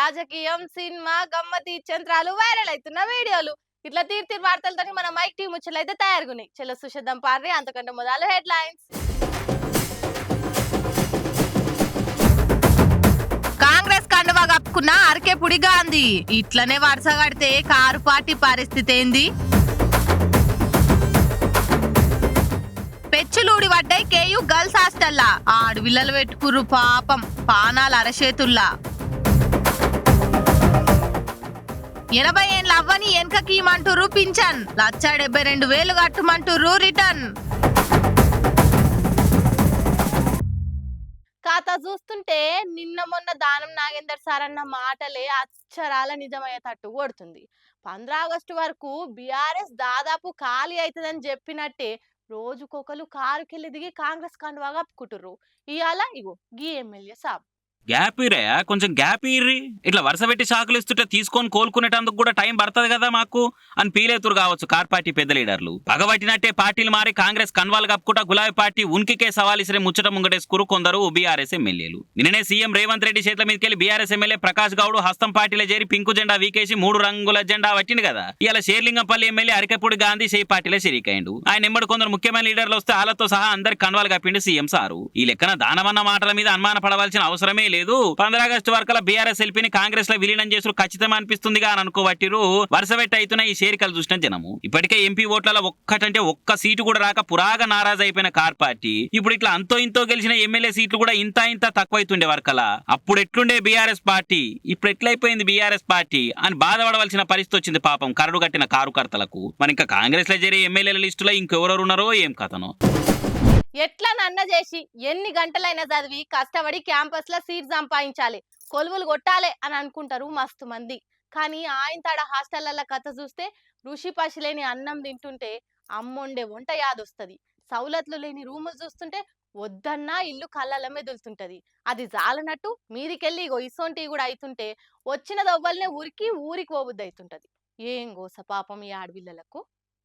రాజకీయం, సినిమా, గమ్మతి యంత్రాలు వైరల్ అవుతున్న వీడియోలు. ఇట్లా తీరు వార్తలతోని మన మైక్ టీం ముచ్చట్లయితే తయారుగున్నాయి. చలో సుషేద్దాం పార్రి అంతకంటే మొదలు హెడ్లైన్స్. కాంగ్రెస్ కండువా కప్పుకున్న అరకేపుడి గాంధీ ఇట్లనే వరుస కడితే కారు పార్టీ పరిస్థితి ఏంది? పెచ్చులూడి పడ్డాయి కేయు గర్ల్స్ హాస్టల్లా. ఆడవిల్లలు పెట్టుకుర్రు పాపం పానాలు అరచేతుల్లా. 80 ఏళ్ళ అవ్వని వెనకకీయమంటుర్రు పింఛన్, 1,72,000 కట్టుమంటుర్రు రిటర్న్. ఖాతా చూస్తుంటే నిన్న మొన్న దానం నాగేందర్ సార్ అన్న మాటలే అక్షరాల నిజమయ్యేటట్టు కొడుతుంది. 15 ఆగస్టు వరకు బీఆర్ఎస్ దాదాపు ఖాళీ అవుతుందని చెప్పినట్టే రోజుకొకరు కారుకెళ్ళి దిగి కాంగ్రెస్ కండువా కప్పుకుంటుర్రు. ఇవాళ ఇగో గీ ఎమ్మెల్యే సాబ్ గ్యాప్ ఇరయా, కొంచెం గ్యాప్ ఇర్రి. ఇట్లా వరుస పెట్టి షాకులు ఇస్తుంటే తీసుకొని కోలుకునేటందుకు కూడా టైం పడుతుంది కదా మాకు అని పీలేతురు కావచ్చు కార్ పార్టీ పెద్ద లీడర్లు. పగబట్టినట్టే పార్టీలు మారి కాంగ్రెస్ కన్వాలు కప్పుకుంటా గులాబీ పార్టీ ఉనికికే సవాలిసిరే ముచ్చట ముంగటేసుకురు కొందరు బీఆర్ఎస్ ఎమ్మెల్యేలు. నిన్ననే సీఎం రేవంత్ రెడ్డి చేతుల మీదకెళ్లి బీఆర్ఎస్ ఎమ్మెల్యే ప్రకాష్ గౌడ్ హస్తం పార్టీలో చేరి పింకు జెండా వీకేసి 3 రంగుల జెండా పట్టింది కదా. ఇలా షేర్లింగంపల్లి ఎమ్మెల్యే అరకెప్పుడు గాంధీ చేయి పార్టీలో షరీకైండు. ఆయన ఎంబడి కొందరు ముఖ్యమైన లీడర్లు వస్తే వాళ్ళతో సహా అందరి కన్వాలు కప్పిండు సీఎం సారు. ఈ లెక్కన దానవన్న మాటల మీద అనుమాన పడవలసిన అవసరమే లేదు. 15 ఆగస్టు వరకు బీఆర్ఎస్ ఎల్పీని కాంగ్రెస్ లో విలీనం చేసుడు ఖచ్చితంగా అనిపిస్తుందిగా అని అనుకోబట్టిరు వరుస పెట్టి అవుతున్న ఈ షేరికలు చూసిన జనము. ఇప్పటికే ఎంపీ ఓట్లలో ఒక్క సీటు కూడా రాక పురాగా నారాజు అయిపోయిన కార్ పార్టీ ఇప్పుడు ఇట్లా అంతో ఇంతో గెలిచిన ఎమ్మెల్యే సీట్లు కూడా ఇంత తక్కువైతుండే వరకలా. అప్పుడు ఎట్లుండే బీఆర్ఎస్ పార్టీ, ఇప్పుడు ఎట్లయిపోయింది బీఆర్ఎస్ పార్టీ అని బాధపడవలసిన పరిస్థితి వచ్చింది పాపం కరడు కట్టిన కారుకర్తలకు. మరి ఇంకా కాంగ్రెస్ లో చేరే ఎమ్మెల్యేల లిస్టులో ఇంకెవరెవరు ఉన్నారో ఏం కథనో. ఎట్లా నన్న చేసి ఎన్ని గంటలైనా చదివి కష్టపడి క్యాంపస్ లో సీట్ సంపాదించాలి, కొలువులు కొట్టాలి అని అనుకుంటారు మస్తు మంది. కానీ ఆయన తాడ హాస్టళ్ల కథ చూస్తే ఋషి పసి లేని అన్నం తింటుంటే అమ్ముండే వంట యాదొస్తుంది. సౌలతులు లేని రూములు చూస్తుంటే వద్దన్నా ఇల్లు కళ్ళల మెదులుతుంటది. అది జాలనట్టు మీదికెళ్ళి ఇగో ఇసొంటి కూడా అవుతుంటే వచ్చిన దవ్వలనే ఊరికి పోబుద్ది అవుతుంటది. ఏం గోస పాపం ఈ ఆడపిల్లలకు.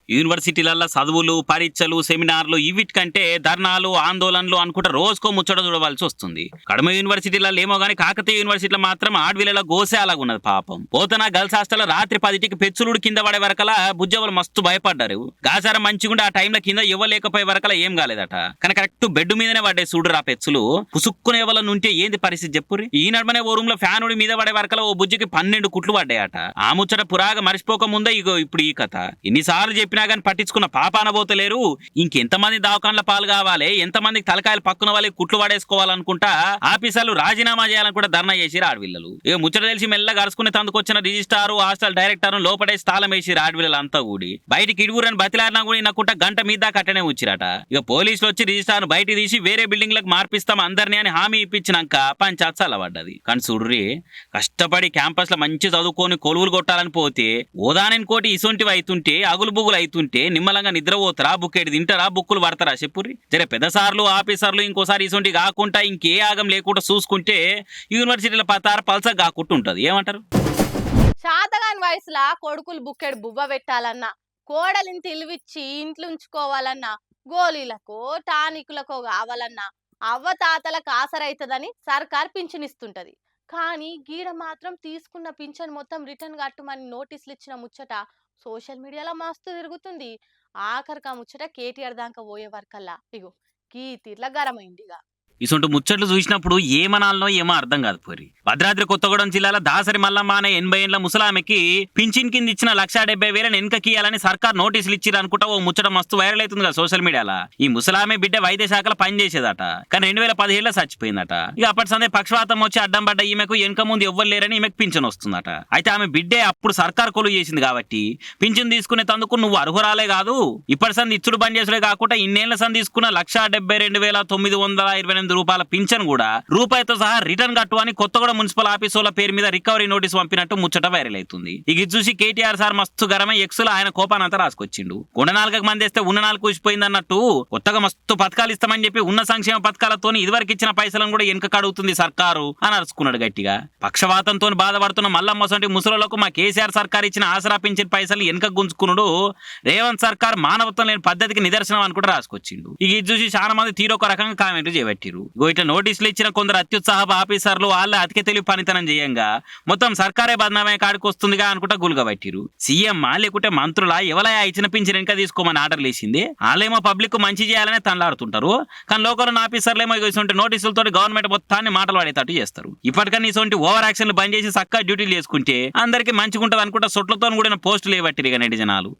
యూనివర్సిటీలలో చదువులు, పరీక్షలు, సెమినార్లు ఇవిటికంటే ధర్నాలు, ఆందోళనలు అనుకుంటే రోజుకో ముచ్చట చూడవలసి వస్తుంది. కడమ యూనివర్సిటీలలో ఏమో గానీ కాకతీయ యూనివర్సిటీలో మాత్రం ఆడవిల గోసే అలాగున్నది పాపం. పోతన గర్ల్స్ హాస్టల్ రాత్రి 10కి పెచ్చులుడు కింద పడే వరకలా బుజ్జవలు మస్తు భయపడ్డారు. గాసారం మంచిగుండి ఆ టైంలో కింద ఇవ్వలేకపోయే వరకలా ఏం కాలేదట. కానీ కరెక్ట్ బెడ్ మీదనే పడ్డే చూడరు ఆ పెచ్చులు. పుసుక్కునే వాళ్ళని ఉంటే ఏంది పరిస్థితి చెప్పుర్రి. ఈ నడమనే ఓ రూమ్ లో ఫ్యాన్ మీద పడే వరకలా ఓ బుజ్జికి 12 కుట్లు పడ్డాయట. ఆ ముచ్చట పురాగా మర్చిపోక ముందే ఇగో ఇప్పుడు ఈ కథ. ఎన్నిసార్లు చెప్పినా కానీ పట్టించుకున్న పాప అనబోతలేరు. ఇంకెంతమంది దవాఖాన్ల పాలు కావాలి, ఎంతమందికి తలకాయలు పక్కున వాళ్ళకి కుట్లు పడేసుకోవాలనుకుంటా ఆఫీసర్లు రాజీనామా చేయాలని కూడా ధర్నా చేసి ఆడవిల్లలు. ఇక ముచ్చట తెలిసి మెల్లగా అరుచుకుని తందుకొచ్చిన రిజిస్ట్రారు, హాస్టల్ డైరెక్టర్ లోపడేసి తాళం వేసి ఆడవిల్లలు అంతా కూడి బయటికి ఇడుగురని బతిలాడినా కూడా నక్కుంటా గంట మీద కట్టనే వచ్చిరట. ఇక పోలీసులు వచ్చి రిజిస్ట్రార్ బయట తీసి వేరే బిల్డింగ్ లకు మార్పిస్తాం అందరినీ అని హామీ ఇప్పించినాక పంచాయత్ చల్లబడ్డది. కానీ చూడ్రి, కష్టపడి క్యాంపస్ లో మంచి చదువుకొని కొలువులు కొట్టాలని పోతే ఓదానని కోటి ఇసొంటివి అవుతుంటే అగులు బుగులు అవుతుంటే నిమ్మలంగా నిద్రపోతారా, బుక్కేడు తింటారా, బుక్కులు పడతారా చెప్పుర్రి. జరే పెద్ద సార్లు ఆఫీసర్లు ఇంకోసారి ఇసొంటి కాకుండా ఇంకే ఆగం లేకుండా చూసుకుంటే యూనివర్సిటీల పతార పల్స కాకుండా ఉంటది. ఏమంటారు? శాతగాని వయసులా కొడుకులు బుక్కెడు బువ్వ పెట్టాలన్నా, కోడలిని తెలివిచ్చి ఇంట్లో ఉంచుకోవాలన్నా, గోళీలకో టానికులకో కావాలన్నా అవ్వ తాతలకు ఆసరైతుందని సర్కార్ పింఛనిస్తుంటది. కానీ గీడ మాత్రం తీసుకున్న పింఛన్ మొత్తం రిటర్న్ కట్టమని నోటీసులు ఇచ్చిన ముచ్చట సోషల్ మీడియాలో మస్తు తిరుగుతుంది. ఆఖరికా ముచ్చట కేటీఆర్ దాకా పోయే వరకల్లా ఇగో కీ తీర్ల గరమైందిగా. ఇసొంటి ముచ్చట్లు చూసినప్పుడు ఏమనాలనో ఏమో అర్థం కాదు పోరి. భద్రాద్రి కొత్తగూడెం జిల్లాలో దాసరి మల్లమ్మ అనే 80 ఏళ్ల ముసలామెకి పింఛన్ కింద ఇచ్చిన 1,70,000 వెనకకియాలని సర్కార్ నోటీసులు ఇచ్చిరు అనుకుంటా ఓ ముచ్చట మస్తు వైరల్ అవుతుంది కదా సోషల్ మీడియాలో. ఈ ముసలామె బిడ్డ వైద్య శాఖలో పనిచేసేదట. కానీ 2017లో చచ్చిపోయిందట. ఇక అప్పటి సందే పక్షవాతం వచ్చి అడ్డం పడ్డ ఈమెకు వెనక ముందు ఎవ్వరు లేరని ఈమెకు పింఛన్ వస్తుందట. అయితే ఆమె బిడ్డే అప్పుడు సర్కార్ కొలువు చేసింది కాబట్టి పింఛన్ తీసుకునే తందుకు నువ్వు అర్హురాలే కాదు, ఇప్పటి సంది ఇచ్చుడు బంద్ చేసుడే కాకుండా ఇన్నేళ్ల సంది తీసుకున్న 1,72,928 రూపాయల పింఛన్ కూడా రూపాయితో సహా రిటర్న్ కట్టు అని కొత్తగూడ మున్సిపల్ ఆఫీసుల పేరు మీద రికవరీ నోటీస్ పంపినట్టు ముచ్చట వైరల్ అవుతుంది. ఇక చూసి కేటీఆర్ సార్ మస్తు గరమై ఎక్స్లో ఆయన కోపానంతా రాసుకొచ్చిండు. ఉన్న 4 మంది వేస్తే ఉన్న 4 కూసిపోయింది అన్నట్టు కొత్తగా మస్తు పథకాలు ఇస్తామని చెప్పి ఉన్న సంక్షేమ పథకాలతో ఇదివరకు ఇచ్చిన పైసలను కూడా వెనక కడుగుతుంది సర్కారు అని అరుచుకున్నాడు గట్టిగా. పక్షవాతంతో బాధపడుతున్న మల్లమ్మ సొంటి ముసలోళ్లకు మా కేసీఆర్ సర్కార్ ఇచ్చిన ఆసరా పింఛన్ పైసలు వెనక గుంజుకున్నాడు రేవంత్ సర్కార్ మానవత్వం లేని పద్ధతికి నిదర్శనం అని కూడా రాసుకొచ్చిండు. ఇక చూసి చాలా మంది తీరొక రకంగా కామెంట్ చేయబట్టిరు. పెట్టిరు. ఇట్లా నోటీసులు ఇచ్చిన కొందరు అత్యుత్సాహపు ఆఫీసర్లు వాళ్ళ అతికే తెలివి పనితనం చేయంగా మొత్తం సర్కారే బదనామే కాడికి వస్తుందిగా అనుకుంటా గులుగా పట్టిరు. సీఎం లేకుంటే మంత్రులా ఎవలయా ఇచ్చిన పింఛన్ వెనక తీసుకోమని ఆర్డర్లు వేసింది. వాళ్ళేమో పబ్లిక్ మంచి చేయాలనే తనలాడుతుంటారు. కానీ లోకల్ ఆఫీసర్లు ఏమో ఇటువంటి నోటీసులతో గవర్నమెంట్ మొత్తాన్ని మాటలు పడేటట్టు చేస్తారు. ఇప్పటికన్నా ఇటువంటి ఓవర్ యాక్షన్లు బంద్ చేసి చక్కగా డ్యూటీలు చేసుకుంటే అందరికి మంచిగా ఉంటది అనుకుంటా సొట్లతో కూడిన పోస్టులు ఇవ్వట్టిరు ఇక నేటి జనాలు.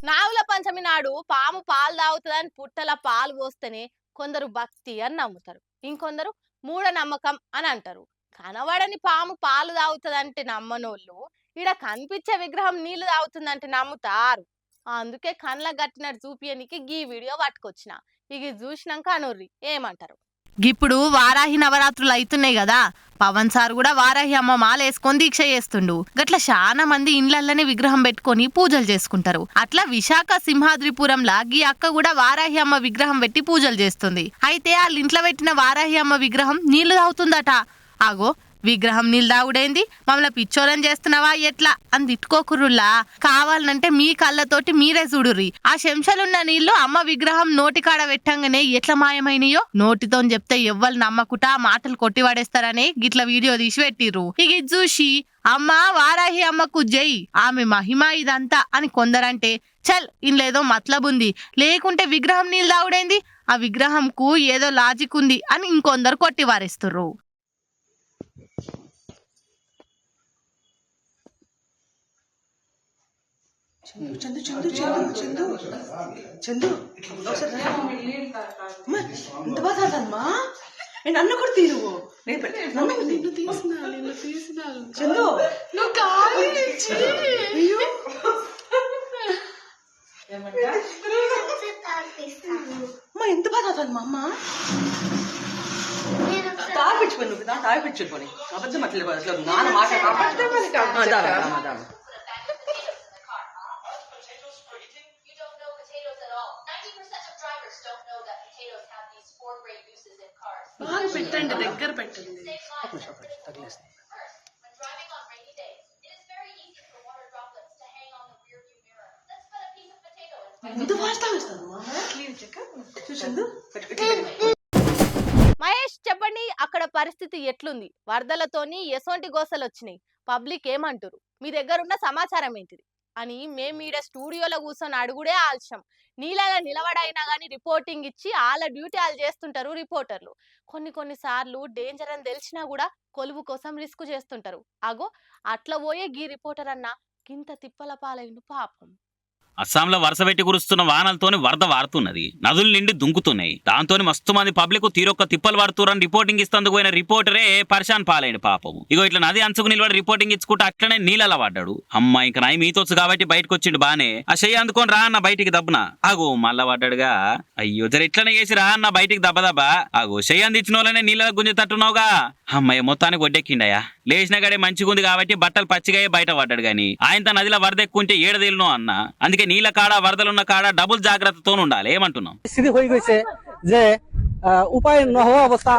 నాగుల పంచమి నాడు పాము పాలు తాగుతుందని పుట్టల పాలు పోస్తేనే కొందరు భక్తి అని నమ్ముతారు, ఇంకొందరు మూఢనమ్మకం అని అంటారు. కనబడని పాము పాలు తాగుతుందంటే నమ్మనోళ్ళు ఈడ కనిపించే విగ్రహం నీళ్లు తాగుతుందంటే నమ్ముతారు. అందుకే కళ్ళ గట్టినట్టు చూపియనికి గీ వీడియో పట్టుకొచ్చిన. ఇక చూసినాక అనుర్రి ఏమంటారు. ఇప్పుడు వారాహి నవరాత్రులు అవుతున్నాయి కదా, పవన్ సార్ కూడా వారాహి అమ్మ మాల వేసుకొని దీక్ష చేస్తుండు. గట్ల చాలా మంది ఇండ్లల్లనే విగ్రహం పెట్టుకొని పూజలు చేసుకుంటారు. అట్లా విశాఖ సింహాద్రిపురంలా గీ అక్క కూడా వారాహి అమ్మ విగ్రహం పెట్టి పూజలు చేస్తుంది. అయితే వాళ్ళ ఇంట్లో పెట్టిన వారాహి అమ్మ విగ్రహం నీళ్లు తాగుతుందట. ఆగో, విగ్రహం నీళ్ళు తాగుడేంది, మమ్మల్ని పిచ్చోలని చేస్తున్నావా ఎట్లా అని తిట్టుకోకుర్రుల్లా. కావాలంటే మీ కళ్ళతోటి మీరే చూడుర్రి. ఆ శంషలున్న నీళ్లు అమ్మ విగ్రహం నోటికాడ పెట్టంగానే ఎట్లా మాయమైనయో నోటితో చెప్తే ఎవ్వరు నమ్మకుటా మాటలు కొట్టి పడేస్తారని గిట్ల వీడియో తీసి పెట్టిర్రు. ఇక ఇది చూసి అమ్మ వారాహి అమ్మకు జై, ఆమె మహిమ ఇదంతా అని కొందరంటే చల్ ఇంలేదో మతలబుంది, లేకుంటే విగ్రహం నీళ్ళు తాగుడేంది, ఆ విగ్రహంకు ఏదో లాజిక్ ఉంది అని ఇంకొందరు కొట్టి వారేస్తుర్రు. చందు చందు చందు చందు చందు ఇంత బాగా తాగుతానమ్మా. నేను అన్న కూడా తీరువు నిన్ను తీసిన చందు నువ్వు కాలి అయ్యో అమ్మా ఎంత బాగా తాగుతానమ్మా. అమ్మ తాగిపించుకోండి, నువ్వు తాగిపించుకొని అబద్ధం అట్లేదు అసలు నాన్న మాట పెట్టండి, దగ్గర పెట్టండి. మహేష్ చెప్పండి, అక్కడ పరిస్థితి ఎట్లుంది? వరదలతోని ఎసొంటి గోసలు వచ్చినాయి? పబ్లిక్ ఏమంటారు? మీ దగ్గర ఉన్న సమాచారం ఏంటిది అని మేము ఈడ స్టూడియోలో కూర్చొని అడుగుడే ఆలస్యం. నీళ్ళగా నిలబడైనా కానీ రిపోర్టింగ్ ఇచ్చి వాళ్ళ డ్యూటీ వాళ్ళు చేస్తుంటారు రిపోర్టర్లు. కొన్ని సార్లు డేంజర్ అని తెలిసినా కూడా కొలువు కోసం రిస్క్ చేస్తుంటారు. అగో అట్లా పోయే గీ రిపోర్టర్ అన్న గింత తిప్పల పాలైన పాపం. అస్సాంలో వరుస పెట్టి కురుస్తున్న వానలతోని వరద వారుతున్నది, నదులు నిండి దుంకుతున్నాయి. దాంతో మస్తు మంది పబ్లిక్ తీరొక్క తిప్పలు వాడుతురని రిపోర్టింగ్ ఇస్తందుకు పోయిన రిపోర్టరే పరిశాన్ పాలైన పాపం. ఇట్లా నది అంచుకు నిలబడి రిపోర్టింగ్ ఇచ్చుకుంటే అట్లనే నీళ్ళలా పడ్డాడు. అమ్మ ఇంకా నాయి మీతోచ్చు కాబట్టి బయటకు వచ్చిండు బానే. ఆ చెయ్యి అందుకొని రా అన్న బయటికి దబ్బున. ఆగో మళ్ళా పడ్డాడుగా. అయ్యో జర ఇట్లనే చేసి రా అన్న బయటికి దబ్బదబ్బా. ఆగో చెయ్యి అందించిన వాళ్ళనే నీళ్ళ గుంజుతట్టున్నావుగా. అమ్మాయి మొత్తానికి ఒడ్డెక్కిండయా. లేచిన గడే మంచిగుంది కాబట్టి బట్టలు పచ్చిగా బయట పడ్డాడు గాని ఆయనతో నదిలో వరద ఎక్కుంటే ఏడదేలునో అన్న. అందుకే నీళ్ళ కాడ వరదలున్న కాడ డబుల్ జాగ్రత్తతో ఉండాలి ఏమంటున్నాం. স্থিতি হয়ে গেছে যে উপায় নহওয়া অবস্থা।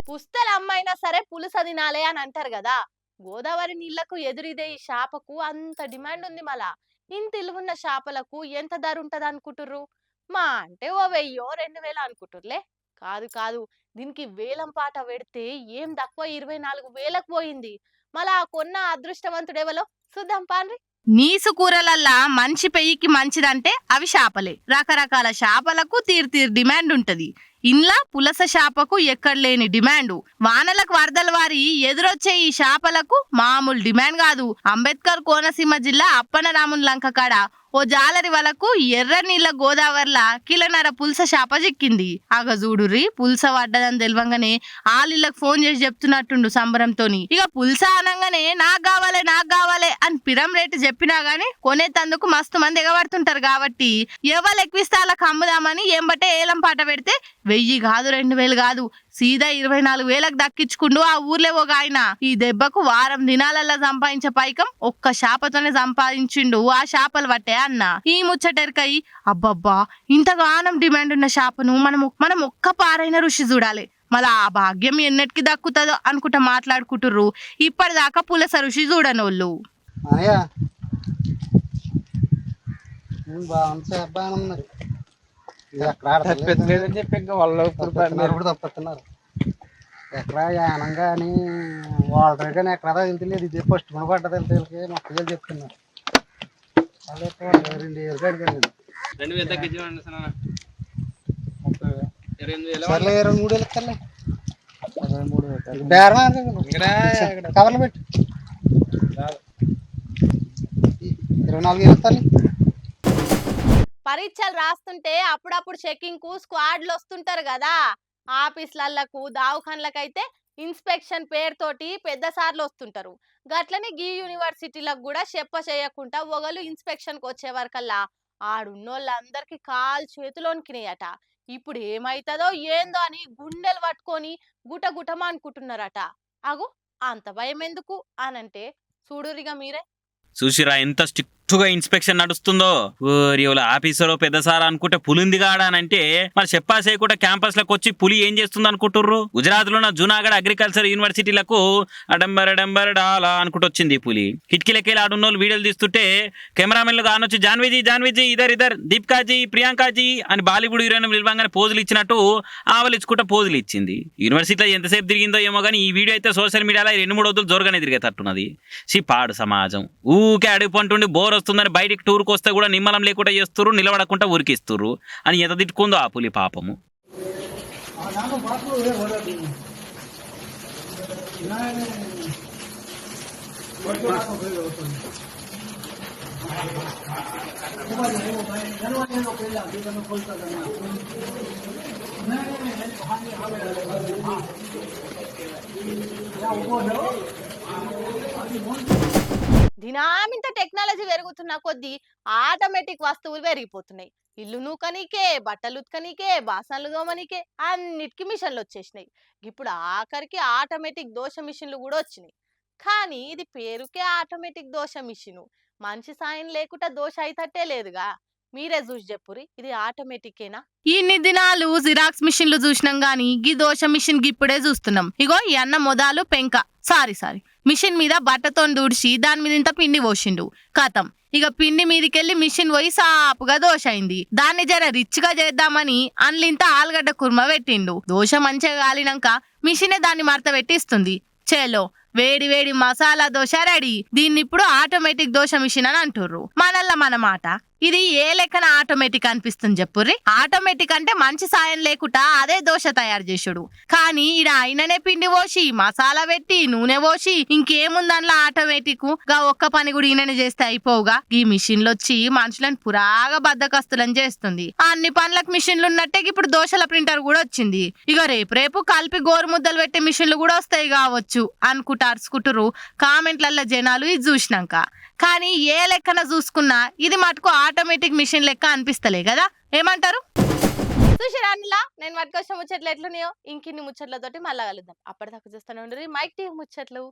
పుస్తల అమ్మైనా సరే పులుస తినాలే అని అంటారు కదా. గోదావరి నీళ్లకు ఎదురిదే ఈ చేపకు అంత డిమాండ్ ఉంది. మళ్ళా ఇంత ఇలువున్న చేపలకు ఎంత ధర ఉంటది అనుకుంటుర్రు? మా అంటే ఓ 1000-2000 అనుకుంటుర్లే. కాదు, దీనికి వేలం పాట పెడితే ఏం తక్కువ 24,000కు పోయింది. మళ్ళా కొన్న అదృష్టవంతుడెవలో చూద్దాం పాండ్రి. నీసు కూరలల్లా మంచి పెయ్యికి మంచిదంటే అవి చేపలే. రకరకాల చేపలకు తీరు డిమాండ్ ఉంటది. ఇండ్ల పులస చేపకు ఎక్కడ లేని డిమాండు. వానలకు వరదల వారి ఎదురొచ్చే ఈ చేపలకు మామూలు డిమాండ్ కాదు. అంబేద్కర్ కోనసీమ జిల్లా అప్పనరామున్ లంక కాడ ఓ జాలరి వలకు ఎర్ర నీళ్ళ గోదావరిలా కిలోన్నర పులస చేప చిక్కింది. అగ చూడుర్రి, పులస పడ్డదని తెలివంగానే ఆళ్ళకి ఫోన్ చేసి చెప్తున్నట్టుండు సంబరంతోని. ఇక పులస అనగానే నాకు కావాలి అని పిరం రేటు చెప్పినా గానీ కొనేటందుకు మస్తు మంది ఎగబడుతుంటారు కాబట్టి ఎవరు ఎక్కువిస్తే వాళ్ళకి అమ్ముదామని ఎంబటే ఏలం పాట పెడితే 1000 కాదు 2000 కాదు సీదా 24,000కు దక్కించుకుండు ఆ ఊర్లో ఒక ఆయన. ఈ దెబ్బకు వారం దినాలల్లా సంపాదించే పైకం ఒక్క శాపతోనే సంపాదించిండు ఆ చేపలు పట్టే అన్న. ఈ ముచ్చటెరకై అబ్బబ్బా ఇంతగానం డిమాండ్ ఉన్న చేపను మనం ఒక్క పారైన రుచి చూడాలి, మళ్ళా ఆ భాగ్యం ఎన్నటికి దక్కుతుందో అనుకుంటా మాట్లాడుకుంటుర్రు ఇప్పటిదాకా పులస రుచి చూడనోళ్ళు. అయ్యా బాగుంది బాగానే మరి తప్పలేదని చెప్పి ఇంకా వాళ్ళు ఇప్పుడు తప్పుతున్నారు. ఎక్కడ యానం కానీ వాటర్ కానీ ఎక్కడ వెళ్తలేదు. ఇది ఫస్ట్ మన పడ్డది వెళ్తే మొక్కలు చెప్తున్నారు. అదే 2 ఏళ్ళు అడిగాను. 2000 తగ్గించండి సర్లే 23 వేలు ఇస్తారులే. 23 బేరం కవర్లు పెట్టు 24 వేలు ఇస్తాను. పరీక్షలు రాస్తుంటే అప్పుడప్పుడు చెకింగ్ కు స్క్వాడ్లు వస్తుంటారు కదా. ఆఫీసులకు దావఖాన్లకైతే ఇన్స్పెక్షన్ పేరుతోటి పెద్ద సార్లు వస్తుంటారు. గట్లనే గీ యూనివర్సిటీలకు కూడా చేయకుండా ఒకళ్ళు ఇన్స్పెక్షన్ కు వచ్చే వరకల్లా ఆడున్నోళ్ళందరికి కాలు చేతులు వణికినాయట. ఇప్పుడు ఏమైతుందో ఏందో అని గుండెలు పట్టుకొని గుటగుటమా అనుకుంటున్నారట. అగు అంత భయం ఎందుకు అనంటే చూడురిగా మీరే. చూసిరా ఎంత స్ట్రిక్ట్గా ఇన్స్పెక్షన్ నడుస్తుందో. ఓరియోల ఆఫీసర్ పెద్ద సార్ అనుకుంటే పులింది కాడానంటే మరి చెప్పాసేయకుండా క్యాంపస్ లకు వచ్చి పులి ఏం చేస్తుంది అనుకుంటుర్రు. గుజరాత్ లో ఉన్న జూనాగఢ్ అగ్రికల్చర్ యూనివర్సిటీలకు అడంబర డాలా అనుకుంటూ వచ్చింది ఈ పులి. కిటికీలకెళ్ళి ఆడున్నోళ్ళు వీడియోలు తీస్తుంటే కెమెరామెన్లు కానొచ్చి జాన్వీజీ ఇదర్ దీపికాజీ ప్రియాంకాజీ అని బాలీవుడ్ హీరోయిన్ నిలవంగానే పోజులు ఇచ్చినట్టు ఆవలిచ్చుకుంటా పోజులు ఇచ్చింది. యూనివర్సిటీలో ఎంతసేపు తిరిగిందో ఏమో కానీ ఈ వీడియో అయితే సోషల్ మీడియాలో 2-3 రోజులు జోరుగానే తిరిగేటట్టున్నది. పాడు సమాజం ఊకే అడుగుపంటుండి బోర్ వస్తుందని బయటికి టూర్కి వస్తే కూడా నిమ్మలం లేకుండా చేస్తుర్రు, నిలబడకుండా ఉరికిస్తుర్రు అని ఎంత తిట్టుకుందో ఆ పులి పాపము. దినామింత టెక్నాలజీ పెరుగుతున్న కొద్దీ ఆటోమేటిక్ వస్తువులు పెరిగిపోతున్నాయి. ఇల్లు నూకనీకే, బట్టలు ఉతకనీకే, బాసనలు దోమనీకే అన్నిటికీ మిషన్లు వచ్చేసినాయి. ఇప్పుడు ఆఖరికి ఆటోమేటిక్ దోశ మిషన్లు కూడా వచ్చినాయి. కానీ ఇది పేరుకే ఆటోమేటిక్ దోశ మిషను, మనిషి సాయం లేకుండా దోశ అయితట్టే లేదుగా. మీరే చూసి చెప్పురి ఇది ఆటోమేటికేనా? ఇన్ని దినాలు జిరాక్స్ మిషన్లు చూసినాం గానీ గీ దోశ మిషన్ ఇప్పుడే చూస్తున్నాం. ఇగో ఈ అన్న మొదలు పెంక సారీ మిషన్ మీద బట్టతో దూడిచి దాని మీద ఇంత పిండి పోసిండు. కథం ఇక పిండి మీదకెళ్ళి మిషన్ పోయి సాపుగా దోశ అయింది. దాన్ని జర రిచ్ గా చేద్దామని అన్లింత ఆలుగడ్డ కుర్మ పెట్టిండు. దోశ మంచిగా కాలినాక మిషనే దాన్ని మడత పెట్టి ఇస్తుంది. చేలో వేడి వేడి మసాలా దోశ రెడీ. దీన్ని ఇప్పుడు ఆటోమేటిక్ దోశ మిషన్ అని అంటుర్రు. మనల్ల మన మాట ఇది ఏ లెక్కన ఆటోమేటిక్ అనిపిస్తుంది చెప్పుర్రి. ఆటోమేటిక్ అంటే మంచి సాయం లేకుండా అదే దోశ తయారు చేసుడు. కానీ ఈడ ఆయననే పిండి పోసి మసాలా పెట్టి నూనె పోసి ఇంకేముందన్లా ఆటోమేటిక్ గా ఒక్క పని కూడా ఈయననే చేస్తే అయిపోవుగా. ఈ మిషన్లు వచ్చి మనుషులను పురాగా బద్దకస్తులని చేస్తుంది. అన్ని పనులకు మిషన్లు ఉన్నట్టే ఇప్పుడు దోశల ప్రింటర్ కూడా వచ్చింది. ఇక రేపు కలిపి గోరు ముద్దలు పెట్టే మిషన్లు కూడా వస్తాయి కావచ్చు అనుకుంటా అరుచుకుంటురు కామెంట్లల్లో జనాలు ఇది చూసినాక. కానీ ఏ లెక్కన చూసుకున్నా ఇది మటుకు ఆటోమేటిక్ మిషన్ లెక్క అనిపిస్తలే కదా, ఏమంటారు? చూసిరానిలా నేను పట్టుకొచ్చిన ముచ్చట్లు ఎట్లున్నాయో ఇంకిన్ని ముచ్చట్లతోటి మళ్ళా కలుద్దాం. అప్పటిదాకా చూస్తూనే ఉండరు మైక్ టీవీ ముచ్చట్లు.